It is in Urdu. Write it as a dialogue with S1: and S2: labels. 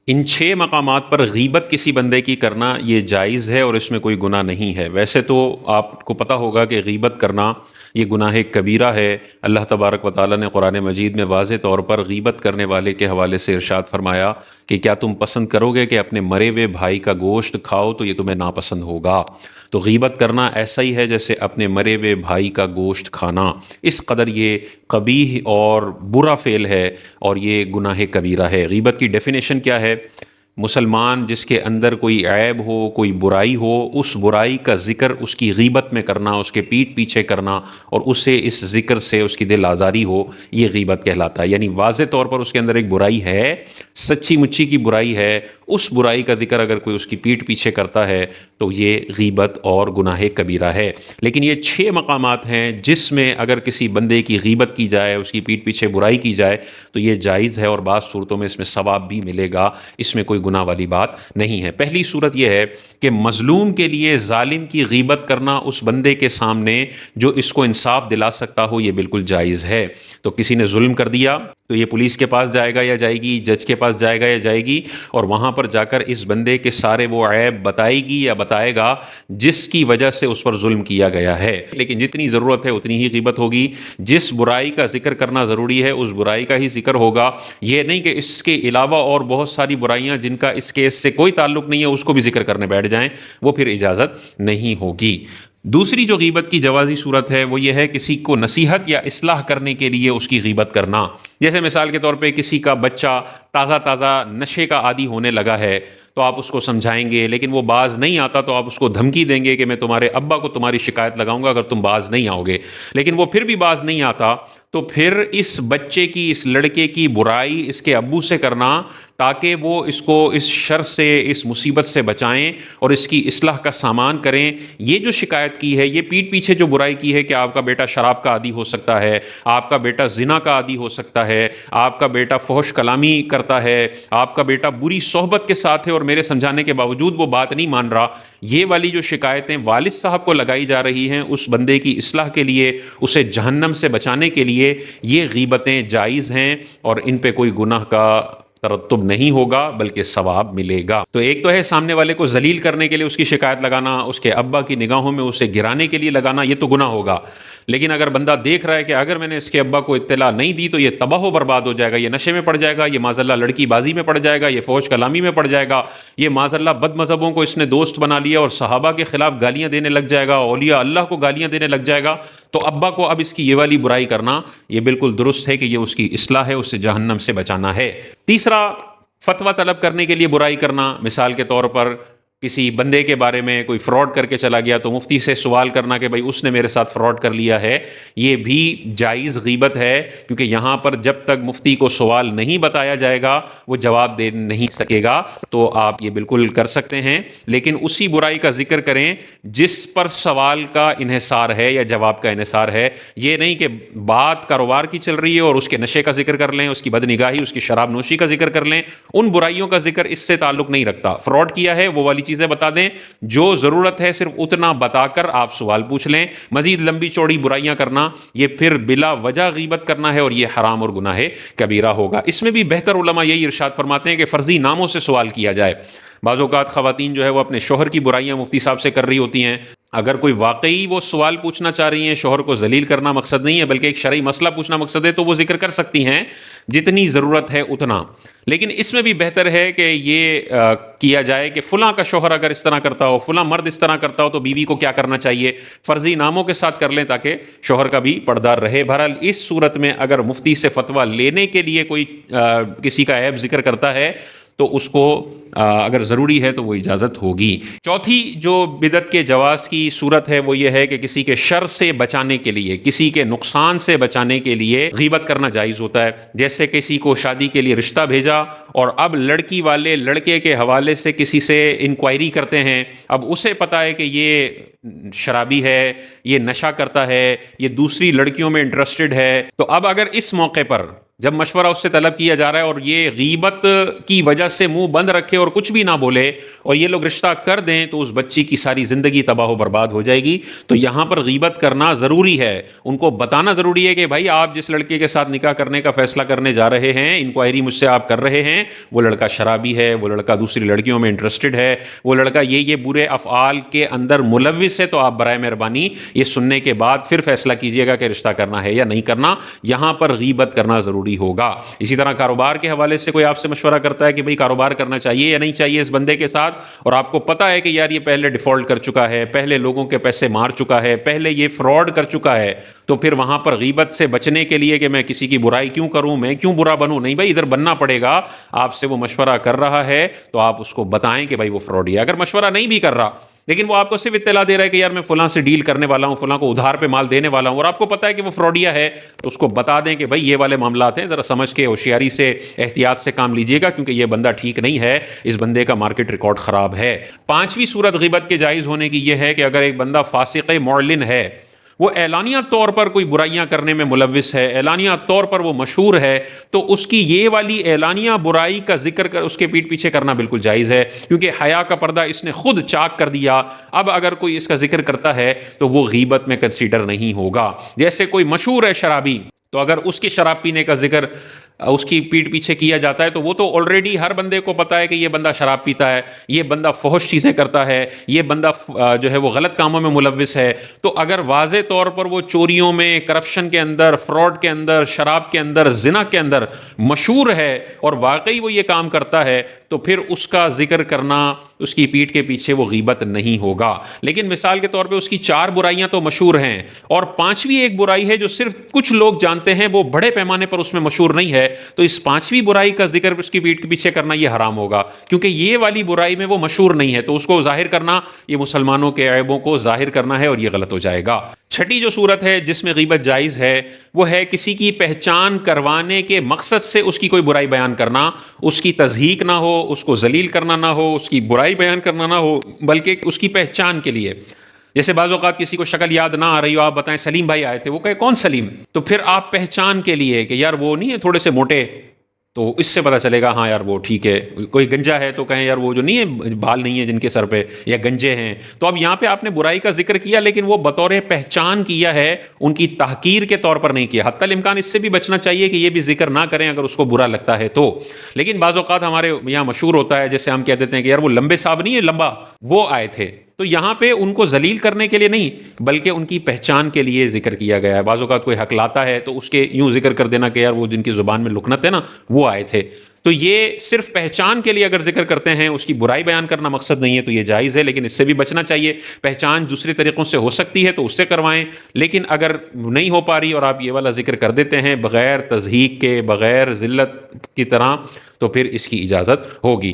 S1: ان 6 مقامات پر غیبت کسی بندے کی کرنا یہ جائز ہے اور اس میں کوئی گناہ نہیں ہے۔ ویسے تو آپ کو پتہ ہوگا کہ غیبت کرنا یہ گناہ کبیرہ ہے۔ اللہ تبارک و تعالیٰ نے قرآن مجید میں واضح طور پر غیبت کرنے والے کے حوالے سے ارشاد فرمایا کہ کیا تم پسند کرو گے کہ اپنے مرے ہوئے بھائی کا گوشت کھاؤ تو یہ تمہیں ناپسند ہوگا۔ تو غیبت کرنا ایسا ہی ہے جیسے اپنے مرے ہوئے بھائی کا گوشت کھانا، اس قدر یہ قبیح اور برا فعل ہے اور یہ گناہ کبیرہ ہے۔ غیبت کی ڈیفینیشن کیا ہے؟ مسلمان جس کے اندر کوئی عیب ہو، کوئی برائی ہو، اس برائی کا ذکر اس کی غیبت میں کرنا، اس کے پیٹھ پیچھے کرنا اور اسے اس ذکر سے اس کی دل آزاری ہو، یہ غیبت کہلاتا ہے۔ یعنی واضح طور پر اس کے اندر ایک برائی ہے، سچی مچی کی برائی ہے، اس برائی کا ذکر اگر کوئی اس کی پیٹھ پیچھے کرتا ہے تو یہ غیبت اور گناہ کبیرہ ہے۔ لیکن یہ 6 مقامات ہیں جس میں اگر کسی بندے کی غیبت کی جائے، اس کی پیٹھ پیچھے برائی کی جائے تو یہ جائز ہے اور بعض صورتوں میں اس میں ثواب بھی ملے گا، اس میں کوئی گناہ والی بات نہیں ہے۔ پہلی صورت یہ ہے کہ مظلوم کے لیے ظالم کی غیبت کرنا اس بندے کے سامنے جو اس کو انصاف دلا سکتا ہو، یہ بالکل جائز ہے۔ تو کسی نے ظلم کر دیا تو یہ پولیس کے پاس جائے گا یا جائے گی، جج کے پاس جائے گا یا جائے گی، اور وہاں پر جا کر اس بندے کے سارے وہ عیب بتائے گی یا بتائے گا جس کی وجہ سے اس پر ظلم کیا گیا ہے۔ لیکن جتنی ضرورت ہے اتنی ہی غیبت ہوگی، جس برائی کا ذکر کرنا ضروری ہے اس برائی کا ہی ذکر ہوگا۔ یہ نہیں کہ اس کے علاوہ اور بہت ساری برائیاں جن کا اس کیس سے کوئی تعلق نہیں ہے اس کو بھی ذکر کرنے بیٹھ جائیں، وہ پھر اجازت نہیں ہوگی۔ دوسری جو غیبت کی جوازی صورت ہے وہ یہ ہے کسی کو نصیحت یا اصلاح کرنے کے لیے اس کی غیبت کرنا۔ جیسے مثال کے طور پہ کسی کا بچہ تازہ تازہ نشے کا عادی ہونے لگا ہے تو آپ اس کو سمجھائیں گے، لیکن وہ باز نہیں آتا تو آپ اس کو دھمکی دیں گے کہ میں تمہارے ابا کو تمہاری شکایت لگاؤں گا اگر تم باز نہیں آؤ گے، لیکن وہ پھر بھی باز نہیں آتا تو پھر اس بچے کی، اس لڑکے کی برائی اس کے ابو سے کرنا تاکہ وہ اس کو اس شر سے، اس مصیبت سے بچائیں اور اس کی اصلاح کا سامان کریں۔ یہ جو شکایت کی ہے، یہ پیٹھ پیچھے جو برائی کی ہے کہ آپ کا بیٹا شراب کا عادی ہو سکتا ہے، آپ کا بیٹا زنا کا عادی ہو سکتا ہے، آپ کا بیٹا فحش کلامی کرتا ہے، آپ کا بیٹا بری صحبت کے ساتھ ہے اور میرے سمجھانے کے باوجود وہ بات نہیں مان رہا، یہ والی جو شکایتیں والد صاحب کو لگائی جا رہی ہیں اس بندے کی اصلاح کے لیے، اسے جہنم سے بچانے کے لیے، یہ غیبتیں جائز ہیں اور ان پہ کوئی گناہ کا ترتب نہیں ہوگا بلکہ ثواب ملے گا۔ تو ایک تو ہے سامنے والے کو ذلیل کرنے کے لیے اس کی شکایت لگانا، اس کے ابا کی نگاہوں میں اسے گرانے کے لیے لگانا، یہ تو گناہ ہوگا۔ لیکن اگر بندہ دیکھ رہا ہے کہ اگر میں نے اس کے ابا کو اطلاع نہیں دی تو یہ تباہ و برباد ہو جائے گا، یہ نشے میں پڑ جائے گا، یہ معاذ اللہ لڑکی بازی میں پڑ جائے گا، یہ فحش کلامی میں پڑ جائے گا، یہ معاذ اللہ بد مذہبوں کو اس نے دوست بنا لیا اور صحابہ کے خلاف گالیاں دینے لگ جائے گا، اولیاء اللہ کو گالیاں دینے لگ جائے گا، تو ابا کو اب اس کی یہ والی برائی کرنا یہ بالکل درست ہے کہ یہ اس کی اصلاح ہے، اسے جہنم سے بچانا ہے۔ تیسرا، فتویٰ طلب کرنے کے لیے برائی کرنا۔ مثال کے طور پر کسی بندے کے بارے میں کوئی فراڈ کر کے چلا گیا تو مفتی سے سوال کرنا کہ بھائی اس نے میرے ساتھ فراڈ کر لیا ہے، یہ بھی جائز غیبت ہے، کیونکہ یہاں پر جب تک مفتی کو سوال نہیں بتایا جائے گا وہ جواب دے نہیں سکے گا، تو آپ یہ بالکل کر سکتے ہیں، لیکن اسی برائی کا ذکر کریں جس پر سوال کا انحصار ہے یا جواب کا انحصار ہے۔ یہ نہیں کہ بات کاروبار کی چل رہی ہے اور اس کے نشے کا ذکر کر لیں، اس کی بدنگاہی، اس کی شراب نوشی کا ذکر کر لیں، ان برائیوں کا ذکر اس سے تعلق نہیں رکھتا۔ فراڈ کیا ہے وہ والی چیزیں بتا دیں، جو ضرورت ہے صرف اتنا بتا کر آپ سوال پوچھ لیں۔ مزید لمبی چوڑی برائیاں کرنا یہ پھر بلا وجہ غیبت کرنا ہے اور یہ حرام اور گناہ کبیرہ ہوگا۔ اس میں بھی بہتر علماء یہی ارشاد فرماتے ہیں کہ فرضی ناموں سے سوال کیا جائے۔ بعض اوقات خواتین جو ہے وہ اپنے شوہر کی برائیاں مفتی صاحب سے کر رہی ہوتی ہیں، اگر کوئی واقعی وہ سوال پوچھنا چاہ رہی ہیں، شوہر کو ذلیل کرنا مقصد نہیں ہے بلکہ ایک شرعی مسئلہ پوچھنا مقصد ہے، تو وہ ذکر کر سکتی ہیں جتنی ضرورت ہے اتنا۔ لیکن اس میں بھی بہتر ہے کہ یہ کیا جائے کہ فلاں کا شوہر اگر اس طرح کرتا ہو، فلاں مرد اس طرح کرتا ہو تو بیوی کو کیا کرنا چاہیے، فرضی ناموں کے ساتھ کر لیں تاکہ شوہر کا بھی پردہ رہے۔ بہرحال اس صورت میں اگر مفتی سے فتویٰ لینے کے لیے کوئی کسی کا عیب ذکر کرتا ہے تو اس کو اگر ضروری ہے تو وہ اجازت ہوگی۔ چوتھی جو بدعت کے جواز کی صورت ہے وہ یہ ہے کہ کسی کے شر سے بچانے کے لیے، کسی کے نقصان سے بچانے کے لیے غیبت کرنا جائز ہوتا ہے۔ جیسے کسی کو شادی کے لیے رشتہ بھیجا اور اب لڑکی والے لڑکے کے حوالے سے کسی سے انکوائری کرتے ہیں، اب اسے پتا ہے کہ یہ شرابی ہے، یہ نشہ کرتا ہے، یہ دوسری لڑکیوں میں انٹرسٹڈ ہے، تو اب اگر اس موقع پر جب مشورہ اس سے طلب کیا جا رہا ہے اور یہ غیبت کی وجہ سے منہ بند رکھے اور کچھ بھی نہ بولے اور یہ لوگ رشتہ کر دیں تو اس بچی کی ساری زندگی تباہ و برباد ہو جائے گی. تو یہاں پر غیبت کرنا ضروری ہے, ان کو بتانا ضروری ہے کہ بھائی آپ جس لڑکے کے ساتھ نکاح کرنے کا فیصلہ کرنے جا رہے ہیں, انکوائری مجھ سے آپ کر رہے ہیں, وہ لڑکا شرابی ہے, وہ لڑکا دوسری لڑکیوں میں انٹرسٹڈ ہے, وہ لڑکا یہ برے افعال کے اندر ملوث ہے, تو آپ برائے مہربانی یہ سننے کے بعد پھر فیصلہ کیجئے گا کہ رشتہ کرنا ہے یا نہیں کرنا. یہاں پر غیبت کرنا ضروری ہوگا. اسی طرح کاروبار کے حوالے سے کوئی آپ سے مشورہ کرتا ہے کہ بھئی کاروبار کرنا چاہیے یا نہیں چاہیے اس بندے کے ساتھ, اور آپ کو پتا ہے کہ یار یہ پہلے ڈیفالٹ کر چکا ہے, پہلے لوگوں کے پیسے مار چکا ہے, پہلے یہ فراڈ کر چکا ہے, تو پھر وہاں پر غیبت سے بچنے کے لیے کہ میں کسی کی برائی کیوں کروں, میں کیوں برا بنوں, نہیں بھائی ادھر بننا پڑے گا. آپ سے وہ مشورہ کر رہا ہے تو آپ اس کو بتائیں کہ بھائی وہ فراڈ ہے. اگر مشورہ نہیں بھی کر رہا لیکن وہ آپ کو صرف اطلاع دے رہا ہے کہ یار میں فلاں سے ڈیل کرنے والا ہوں, فلاں کو ادھار پہ مال دینے والا ہوں, اور آپ کو پتا ہے کہ وہ فراڈیا ہے, تو اس کو بتا دیں کہ بھائی یہ والے معاملات ہیں, ذرا سمجھ کے ہوشیاری سے احتیاط سے کام لیجئے گا, کیونکہ یہ بندہ ٹھیک نہیں ہے, اس بندے کا مارکیٹ ریکارڈ خراب ہے. پانچویں صورت غیبت کے جائز ہونے کی یہ ہے کہ اگر ایک بندہ فاسق معلن ہے, وہ اعلانیہ طور پر کوئی برائیاں کرنے میں ملوث ہے, اعلانیہ طور پر وہ مشہور ہے, تو اس کی یہ والی اعلانیہ برائی کا ذکر کر اس کے پیٹھ پیچھے کرنا بالکل جائز ہے, کیونکہ حیا کا پردہ اس نے خود چاک کر دیا. اب اگر کوئی اس کا ذکر کرتا ہے تو وہ غیبت میں کنسیڈر نہیں ہوگا. جیسے کوئی مشہور ہے شرابی, تو اگر اس کے شراب پینے کا ذکر اس کی پیٹھ پیچھے کیا جاتا ہے تو وہ تو آلریڈی ہر بندے کو پتا ہے کہ یہ بندہ شراب پیتا ہے, یہ بندہ فحش چیزیں کرتا ہے, یہ بندہ جو ہے وہ غلط کاموں میں ملوث ہے. تو اگر واضح طور پر وہ چوریوں میں, کرپشن کے اندر, فراڈ کے اندر, شراب کے اندر, زنا کے اندر مشہور ہے اور واقعی وہ یہ کام کرتا ہے, تو پھر اس کا ذکر کرنا اس کی پیٹھ کے پیچھے وہ غیبت نہیں ہوگا. لیکن مثال کے طور پہ اس کی 4 برائیاں تو مشہور ہیں اور 5ویں ایک برائی ہے جو صرف کچھ لوگ جانتے ہیں, وہ بڑے پیمانے پر اس میں مشہور نہیں ہے, تو اس 5ویں برائی کا ذکر اس کی پیٹھ کے پیچھے کرنا یہ حرام ہوگا, کیونکہ یہ والی برائی میں وہ مشہور نہیں ہے, تو اس کو ظاہر کرنا یہ مسلمانوں کے عیبوں کو ظاہر کرنا ہے اور یہ غلط ہو جائے گا. چھٹی جو صورت ہے جس میں غیبت جائز ہے وہ ہے کسی کی پہچان کروانے کے مقصد سے اس کی کوئی برائی بیان کرنا, اس کی تضحیک نہ ہو, اس کو ذلیل کرنا نہ ہو, اس کی برائی بیان کرنا نہ ہو, بلکہ اس کی پہچان کے لیے. جیسے بعض اوقات کسی کو شکل یاد نہ آ رہی ہو, آپ بتائیں سلیم بھائی آئے تھے, وہ کہے کون سلیم, تو پھر آپ پہچان کے لیے کہ یار وہ نہیں ہے تھوڑے سے موٹے, تو اس سے پتہ چلے گا ہاں یار وہ ٹھیک ہے. کوئی گنجا ہے تو کہیں یار وہ جو نہیں ہے بال نہیں ہے جن کے سر پہ, یا گنجے ہیں, تو اب یہاں پہ آپ نے برائی کا ذکر کیا لیکن وہ بطور پہچان کیا ہے, ان کی تحقیر کے طور پر نہیں کیا. حتی الامکان اس سے بھی بچنا چاہیے کہ یہ بھی ذکر نہ کریں اگر اس کو برا لگتا ہے تو. لیکن بعض اوقات ہمارے یہاں مشہور ہوتا ہے, جیسے ہم کہہ دیتے ہیں کہ یار وہ لمبے صاحب نہیں ہے, لمبا, وہ آئے تھے, تو یہاں پہ ان کو ذلیل کرنے کے لیے نہیں بلکہ ان کی پہچان کے لیے ذکر کیا گیا ہے. بعض اوقات کوئی حق لاتا ہے تو اس کے یوں ذکر کر دینا کہ یار وہ جن کی زبان میں لکنت ہے نا, وہ آئے تھے. تو یہ صرف پہچان کے لیے اگر ذکر کرتے ہیں, اس کی برائی بیان کرنا مقصد نہیں ہے, تو یہ جائز ہے, لیکن اس سے بھی بچنا چاہیے. پہچان دوسرے طریقوں سے ہو سکتی ہے تو اس سے کروائیں, لیکن اگر نہیں ہو پا رہی اور آپ یہ والا ذکر کر دیتے ہیں بغیر تضحیک کے, بغیر ذلت کی طرح, تو پھر اس کی اجازت ہوگی.